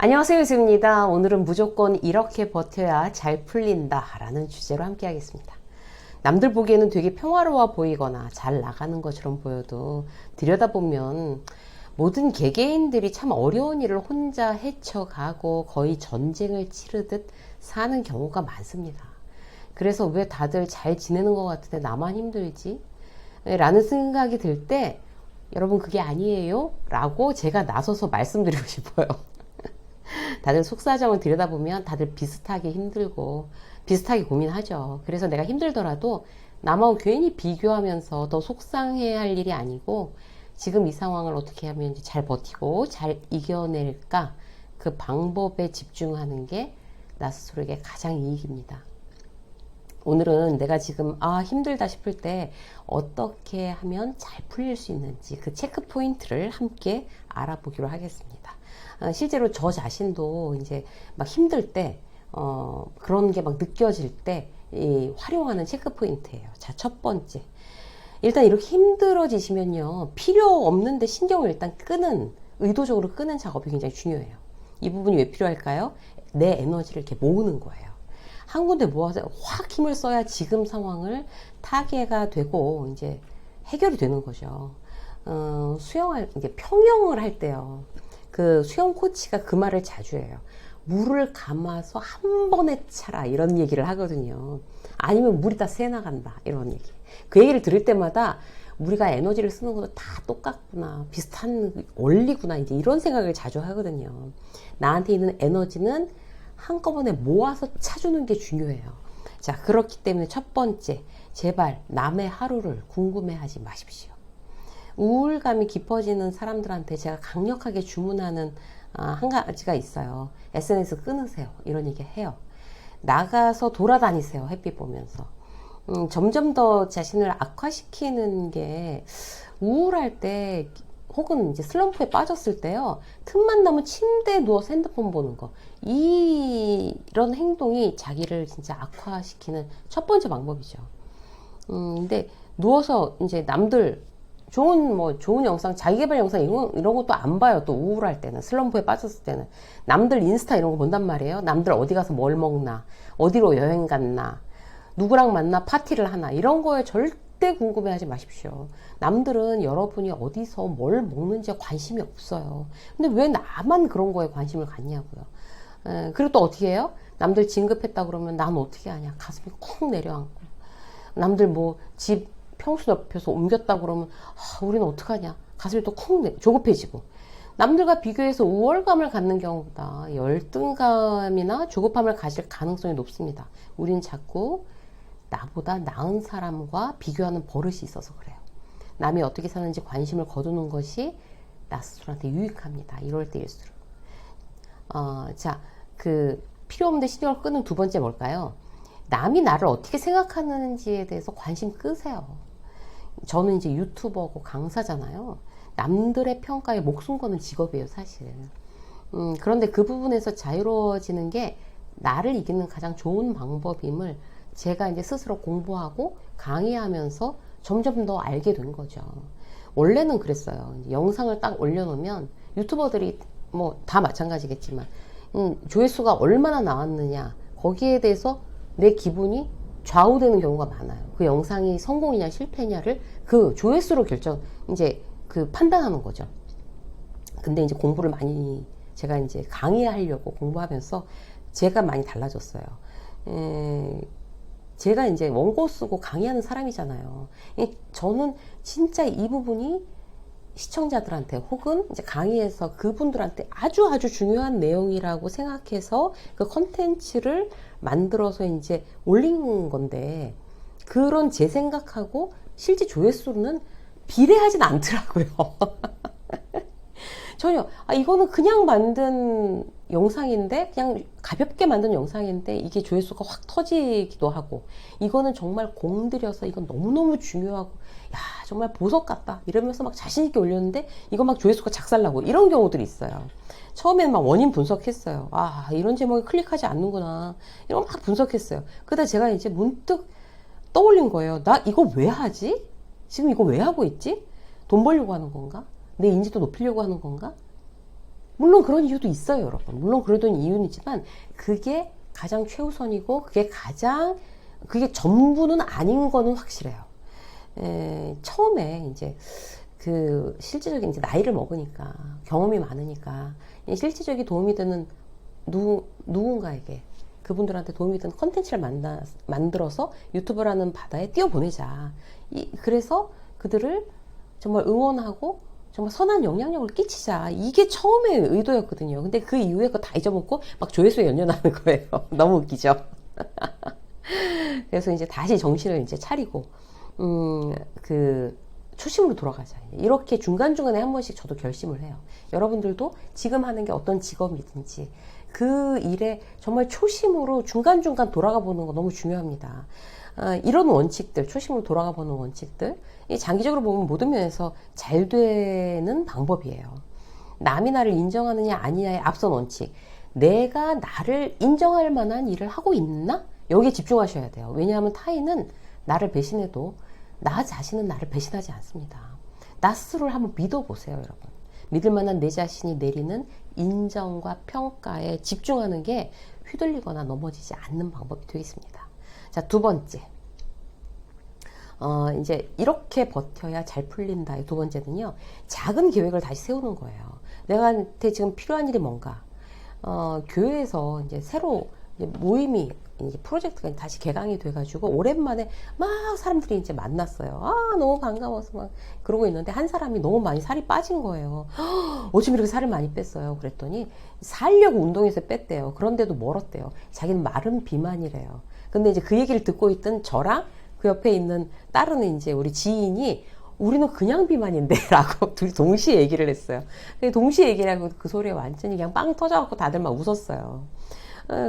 안녕하세요, 유수입니다. 오늘은 무조건 이렇게 버텨야 잘 풀린다 라는 주제로 함께 하겠습니다. 남들 보기에는 되게 평화로워 보이거나 잘 나가는 것처럼 보여도 들여다보면 모든 개개인들이 참 어려운 일을 혼자 헤쳐가고 거의 전쟁을 치르듯 사는 경우가 많습니다. 그래서 왜 다들 잘 지내는 것 같은데 나만 힘들지? 라는 생각이 들 때 여러분 그게 아니에요? 라고 제가 나서서 말씀드리고 싶어요. 다들 속사정을 들여다보면 다들 비슷하게 힘들고 비슷하게 고민하죠. 그래서 내가 힘들더라도 남하고 괜히 비교하면서 더 속상해야 할 일이 아니고 지금 이 상황을 어떻게 하면 잘 버티고 잘 이겨낼까, 그 방법에 집중하는 게 나 스스로에게 가장 이익입니다. 오늘은 내가 지금 힘들다 싶을 때 어떻게 하면 잘 풀릴 수 있는지 그 체크 포인트를 함께 알아보기로 하겠습니다. 실제로 저 자신도 이제 막 힘들 때 그런 게 막 느껴질 때 활용하는 체크 포인트예요. 자, 첫 번째, 일단 이렇게 힘들어지시면요, 필요 없는데 신경을 일단 의도적으로 끄는 작업이 굉장히 중요해요. 이 부분이 왜 필요할까요? 내 에너지를 이렇게 모으는 거예요. 한 군데 모아서 확 힘을 써야 지금 상황을 타개가 되고 이제 해결이 되는 거죠. 이제 평영을 할 때요, 그 수영 코치가 그 말을 자주 해요. 물을 감아서 한 번에 차라, 이런 얘기를 하거든요. 아니면 물이 다 새나간다, 이런 얘기. 그 얘기를 들을 때마다 우리가 에너지를 쓰는 것도 다 똑같구나, 비슷한 원리구나, 이제 이런 생각을 자주 하거든요. 나한테 있는 에너지는 한꺼번에 모아서 차주는 게 중요해요. 자, 그렇기 때문에 첫 번째, 제발 남의 하루를 궁금해하지 마십시오. 우울감이 깊어지는 사람들한테 제가 강력하게 주문하는 한 가지가 있어요. SNS 끊으세요, 이런 얘기 해요. 나가서 돌아다니세요, 햇빛 보면서. 점점 더 자신을 악화시키는 게, 우울할 때 혹은 이제 슬럼프에 빠졌을 때요, 틈만 나면 침대에 누워서 핸드폰 보는 거, 이런 행동이 자기를 진짜 악화시키는 첫 번째 방법이죠. 근데 누워서 이제 남들 좋은 영상, 자기계발 영상 이런 것도 안 봐요. 또 우울할 때는, 슬럼프에 빠졌을 때는. 남들 인스타 이런 거 본단 말이에요. 남들 어디 가서 뭘 먹나, 어디로 여행 갔나, 누구랑 만나 파티를 하나, 이런 거에 절대 궁금해하지 마십시오. 남들은 여러분이 어디서 뭘 먹는지 관심이 없어요. 근데 왜 나만 그런 거에 관심을 갖냐고요. 그리고 또 어떻게 해요? 남들 진급했다 그러면 난 어떻게 하냐, 가슴이 쿵 내려앉고. 남들 집 평수 옆에서 옮겼다 그러면 우리는 어떡하냐, 가슴이 또 쿵 조급해지고. 남들과 비교해서 우월감을 갖는 경우보다 열등감이나 조급함을 가질 가능성이 높습니다. 우리는 자꾸 나보다 나은 사람과 비교하는 버릇이 있어서 그래요. 남이 어떻게 사는지 관심을 거두는 것이 나 스스로한테 유익합니다, 이럴 때일수록. 자, 필요 없는데 신경을 끄는 두 번째 뭘까요? 남이 나를 어떻게 생각하는지에 대해서 관심 끄세요. 저는 이제 유튜버고 강사잖아요. 남들의 평가에 목숨 거는 직업이에요, 사실. 그런데 그 부분에서 자유로워지는 게 나를 이기는 가장 좋은 방법임을 제가 이제 스스로 공부하고 강의하면서 점점 더 알게 된 거죠. 원래는 그랬어요. 영상을 딱 올려놓으면 유튜버들이 다 마찬가지겠지만 조회수가 얼마나 나왔느냐, 거기에 대해서 내 기분이 좌우되는 경우가 많아요. 그 영상이 성공이냐 실패냐를 그 조회수로 판단하는 거죠. 근데 이제 제가 이제 강의하려고 공부하면서 제가 많이 달라졌어요. 제가 이제 원고 쓰고 강의하는 사람이잖아요. 저는 진짜 이 부분이 시청자들한테 혹은 이제 강의에서 그분들한테 아주 중요한 내용이라고 생각해서 그 컨텐츠를 만들어서 이제 올린 건데, 그런 제 생각하고 실제 조회수는 비례하진 않더라고요. 전혀. 이거는 그냥 만든 영상인데, 그냥 가볍게 만든 영상인데 이게 조회수가 확 터지기도 하고, 이거는 정말 공들여서 이건 너무너무 중요하고, 야, 정말 보석 같다 이러면서 막 자신있게 올렸는데 이거 막 조회수가 작살나고, 이런 경우들이 있어요. 처음에는 막 원인 분석했어요. 이런 제목이 클릭하지 않는구나, 이런 거 막 분석했어요. 그러다 제가 이제 문득 떠올린 거예요. 나 이거 왜 하지? 지금 이거 왜 하고 있지? 돈 벌려고 하는 건가? 내 인지도 높이려고 하는 건가? 물론 그런 이유도 있어요, 여러분. 물론 그러던 이유는 있지만 그게 가장 최우선이고 그게 전부는 아닌 거는 확실해요. 처음에 이제 실질적인 이제 나이를 먹으니까 경험이 많으니까 실질적인 도움이 되는 누군가에게 그분들한테 도움이 되는 컨텐츠를 만들어서 유튜브라는 바다에 띄워보내자. 그래서 그들을 정말 응원하고 정말 선한 영향력을 끼치자. 이게 처음의 의도였거든요. 근데 그 이후에 그거 다 잊어먹고 막 조회수에 연연하는 거예요. 너무 웃기죠? 그래서 이제 다시 정신을 이제 차리고, 초심으로 돌아가자. 이렇게 중간중간에 한 번씩 저도 결심을 해요. 여러분들도 지금 하는 게 어떤 직업이든지 그 일에 정말 초심으로 중간중간 돌아가 보는 거 너무 중요합니다. 이런 원칙들, 초심으로 돌아가 보는 원칙들, 장기적으로 보면 모든 면에서 잘 되는 방법이에요. 남이 나를 인정하느냐 아니냐의 앞선 원칙. 내가 나를 인정할 만한 일을 하고 있나? 여기에 집중하셔야 돼요. 왜냐하면 타인은 나를 배신해도 나 자신은 나를 배신하지 않습니다. 나 스스로를 한번 믿어보세요, 여러분. 믿을 만한 내 자신이 내리는 인정과 평가에 집중하는 게 휘둘리거나 넘어지지 않는 방법이 되겠습니다. 자, 두 번째. 이제 이렇게 버텨야 잘 풀린다의 두 번째는요, 작은 계획을 다시 세우는 거예요. 내가한테 지금 필요한 일이 뭔가, 교회에서 이제 새로 모임이 이제 프로젝트가 다시 개강이 돼가지고 오랜만에 막 사람들이 이제 만났어요. 너무 반가워서 막 그러고 있는데 한 사람이 너무 많이 살이 빠진 거예요. 어쩜 이렇게 살을 많이 뺐어요? 그랬더니 살려고 운동해서 뺐대요. 그런데도 멀었대요. 자기는 마른 비만이래요. 근데 이제 그 얘기를 듣고 있던 저랑 그 옆에 있는 다른 이제 우리 지인이 우리는 그냥 비만인데 라고 둘이 동시에 얘기를 했어요. 동시에 얘기를 하고 그 소리에 완전히 그냥 빵 터져갖고 다들 막 웃었어요.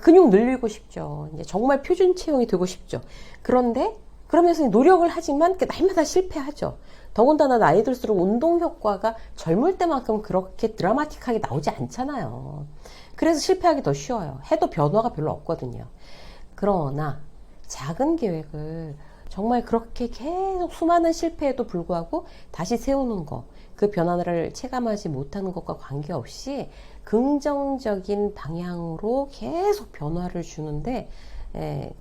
근육 늘리고 싶죠. 이제 정말 표준 체형이 되고 싶죠. 그런데 그러면서 노력을 하지만 날마다 실패하죠. 더군다나 나이 들수록 운동 효과가 젊을 때만큼 그렇게 드라마틱하게 나오지 않잖아요. 그래서 실패하기 더 쉬워요. 해도 변화가 별로 없거든요. 그러나 작은 계획을 정말 그렇게 계속 수많은 실패에도 불구하고 다시 세우는 거, 그 변화를 체감하지 못하는 것과 관계없이 긍정적인 방향으로 계속 변화를 주는데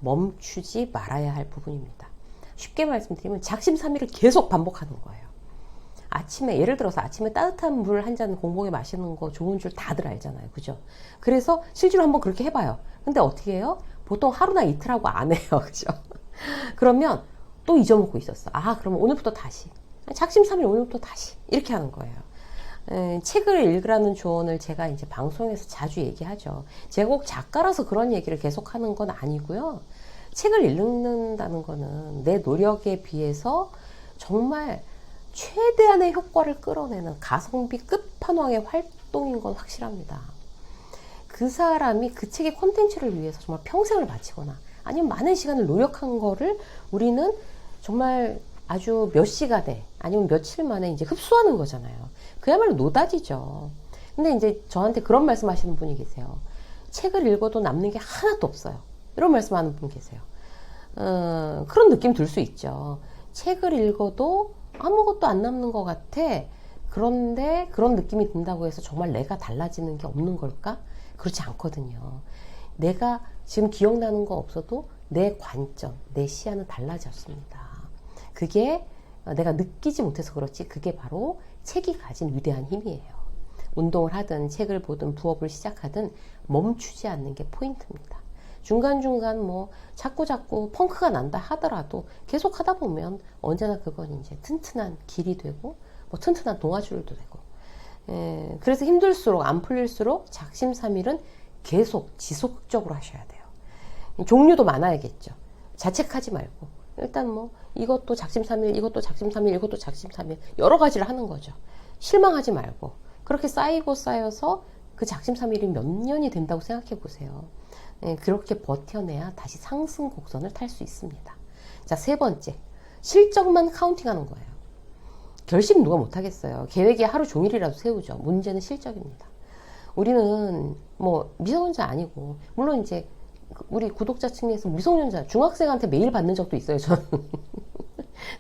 멈추지 말아야 할 부분입니다. 쉽게 말씀드리면 작심삼일을 계속 반복하는 거예요. 아침에, 예를 들어서 아침에 따뜻한 물 한 잔 공복에 마시는 거 좋은 줄 다들 알잖아요. 그죠? 그래서 실제로 한번 그렇게 해봐요. 근데 어떻게 해요? 보통 하루나 이틀하고 안 해요. 그죠? 그러면 또 잊어먹고 있었어. 그러면 오늘부터 다시. 작심삼일 오늘부터 다시. 이렇게 하는 거예요. 책을 읽으라는 조언을 제가 이제 방송에서 자주 얘기하죠. 제가 꼭 작가라서 그런 얘기를 계속 하는 건 아니고요. 책을 읽는다는 거는 내 노력에 비해서 정말 최대한의 효과를 끌어내는 가성비 끝판왕의 활동인 건 확실합니다. 그 사람이 그 책의 콘텐츠를 위해서 정말 평생을 바치거나 아니면 많은 시간을 노력한 거를 우리는 정말 아주 몇 시간에 아니면 며칠 만에 이제 흡수하는 거잖아요. 그야말로 노다지죠. 근데 이제 저한테 그런 말씀 하시는 분이 계세요. 책을 읽어도 남는 게 하나도 없어요. 이런 말씀 하는 분 계세요. 그런 느낌 들 수 있죠. 책을 읽어도 아무것도 안 남는 것 같아. 그런데 그런 느낌이 든다고 해서 정말 내가 달라지는 게 없는 걸까? 그렇지 않거든요. 내가 지금 기억나는 거 없어도 내 관점, 내 시야는 달라졌습니다. 그게 내가 느끼지 못해서 그렇지 그게 바로 책이 가진 위대한 힘이에요. 운동을 하든 책을 보든 부업을 시작하든 멈추지 않는 게 포인트입니다. 중간중간 자꾸 펑크가 난다 하더라도 계속 하다 보면 언제나 그건 이제 튼튼한 길이 되고 튼튼한 동아줄도 되고 그래서 힘들수록 안 풀릴수록 작심삼일은 계속 지속적으로 하셔야 돼요. 종류도 많아야겠죠. 자책하지 말고 일단 이것도 작심삼일, 이것도 작심삼일, 이것도 작심삼일 여러 가지를 하는 거죠. 실망하지 말고 그렇게 쌓이고 쌓여서 그 작심삼일이 몇 년이 된다고 생각해 보세요. 그렇게 버텨내야 다시 상승 곡선을 탈 수 있습니다. 자, 세 번째, 실적만 카운팅하는 거예요. 결심 누가 못하겠어요. 계획이 하루 종일이라도 세우죠. 문제는 실적입니다. 우리는 미성년자 아니고 물론 이제 우리 구독자 층에서 미성년자 중학생한테 메일 받는 적도 있어요. 저는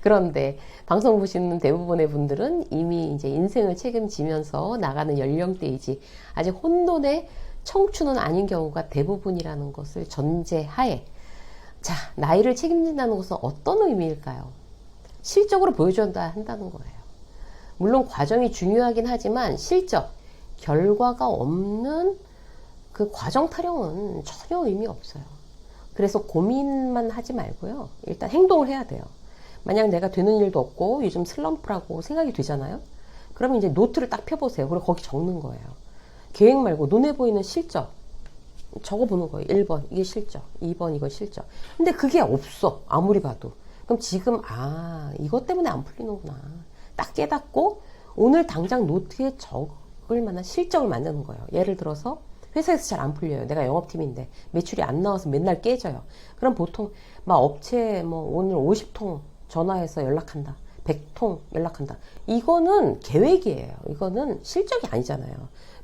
그런데 방송 보시는 대부분의 분들은 이미 이제 인생을 책임지면서 나가는 연령대이지 아직 혼돈의 청춘은 아닌 경우가 대부분이라는 것을 전제하에, 자, 나이를 책임진다는 것은 어떤 의미일까요? 실적으로 보여줘야 한다는 거예요. 물론 과정이 중요하긴 하지만 실적, 결과가 없는 그 과정 타령은 전혀 의미 없어요. 그래서 고민만 하지 말고요. 일단 행동을 해야 돼요. 만약 내가 되는 일도 없고 요즘 슬럼프라고 생각이 되잖아요. 그러면 이제 노트를 딱 펴보세요. 그리고 거기 적는 거예요. 계획 말고 눈에 보이는 실적 적어보는 거예요. 1번 이게 실적, 2번 이거 실적. 근데 그게 없어. 아무리 봐도. 그럼 지금 이것 때문에 안 풀리는구나. 딱 깨닫고 오늘 당장 노트에 적을 만한 실적을 만드는 거예요. 예를 들어서 회사에서 잘 안 풀려요. 내가 영업팀인데 매출이 안 나와서 맨날 깨져요. 그럼 보통 막 업체 오늘 50통 전화해서 연락한다. 100통 연락한다. 이거는 계획이에요. 이거는 실적이 아니잖아요.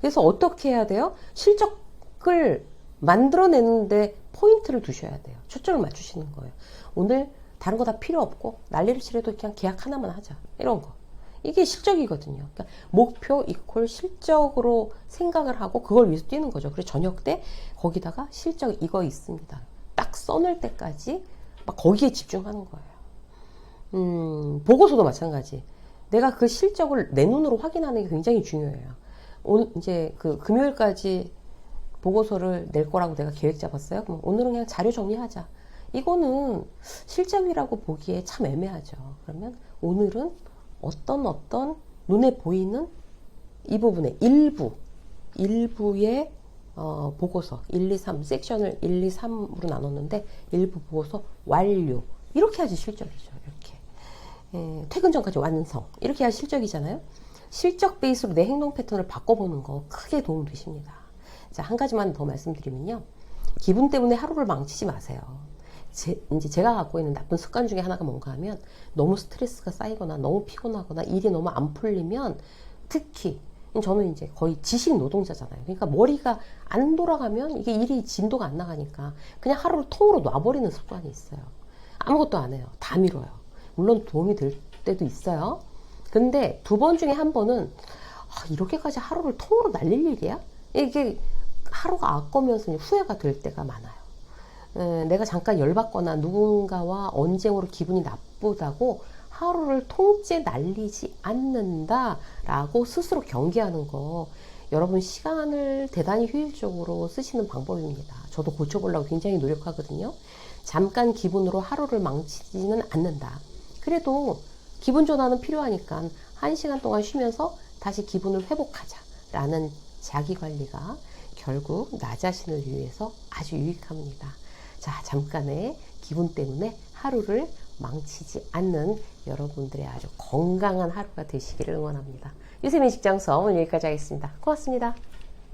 그래서 어떻게 해야 돼요? 실적을 만들어내는데 포인트를 두셔야 돼요. 초점을 맞추시는 거예요. 오늘 다른 거 다 필요 없고 난리를 치려도 그냥 계약 하나만 하자. 이런 거. 이게 실적이거든요. 그러니까 목표 이퀄 실적으로 생각을 하고 그걸 위해서 뛰는 거죠. 그래서 저녁 때 거기다가 실적 이거 있습니다. 딱 써낼 때까지 막 거기에 집중하는 거예요. 보고서도 마찬가지. 내가 그 실적을 내 눈으로 확인하는 게 굉장히 중요해요. 오늘 이제 그 금요일까지 보고서를 낼 거라고 내가 계획 잡았어요. 그럼 오늘은 그냥 자료 정리하자. 이거는 실적이라고 보기에 참 애매하죠. 그러면 오늘은 어떤 눈에 보이는 이 부분의 일부의 보고서 1, 2, 3 섹션을 1, 2, 3으로 나눴는데 일부 보고서 완료. 이렇게 해야지 실적이죠. 이렇게 퇴근 전까지 완성. 이렇게 해야 실적이잖아요. 실적 베이스로 내 행동 패턴을 바꿔보는 거 크게 도움 되십니다. 자, 한 가지만 더 말씀드리면요. 기분 때문에 하루를 망치지 마세요. 이제 제가 갖고 있는 나쁜 습관 중에 하나가 뭔가 하면 너무 스트레스가 쌓이거나 너무 피곤하거나 일이 너무 안 풀리면 특히 저는 이제 거의 지식 노동자잖아요. 그러니까 머리가 안 돌아가면 이게 일이 진도가 안 나가니까 그냥 하루를 통으로 놔버리는 습관이 있어요. 아무것도 안 해요. 다 미뤄요. 물론 도움이 될 때도 있어요. 근데 2번 중에 한 번은 이렇게까지 하루를 통으로 날릴 일이야? 이게 하루가 아까우면서 후회가 될 때가 많아요. 내가 잠깐 열받거나 누군가와 언쟁으로 기분이 나쁘다고 하루를 통째 날리지 않는다라고 스스로 경계하는 거, 여러분 시간을 대단히 효율적으로 쓰시는 방법입니다. 저도 고쳐보려고 굉장히 노력하거든요. 잠깐 기분으로 하루를 망치지는 않는다. 그래도 기분 전환은 필요하니까 1시간 동안 쉬면서 다시 기분을 회복하자라는 자기관리가 결국 나 자신을 위해서 아주 유익합니다. 자, 잠깐의 기분 때문에 하루를 망치지 않는 여러분들의 아주 건강한 하루가 되시기를 응원합니다. 유세민 직장서 오늘 여기까지 하겠습니다. 고맙습니다.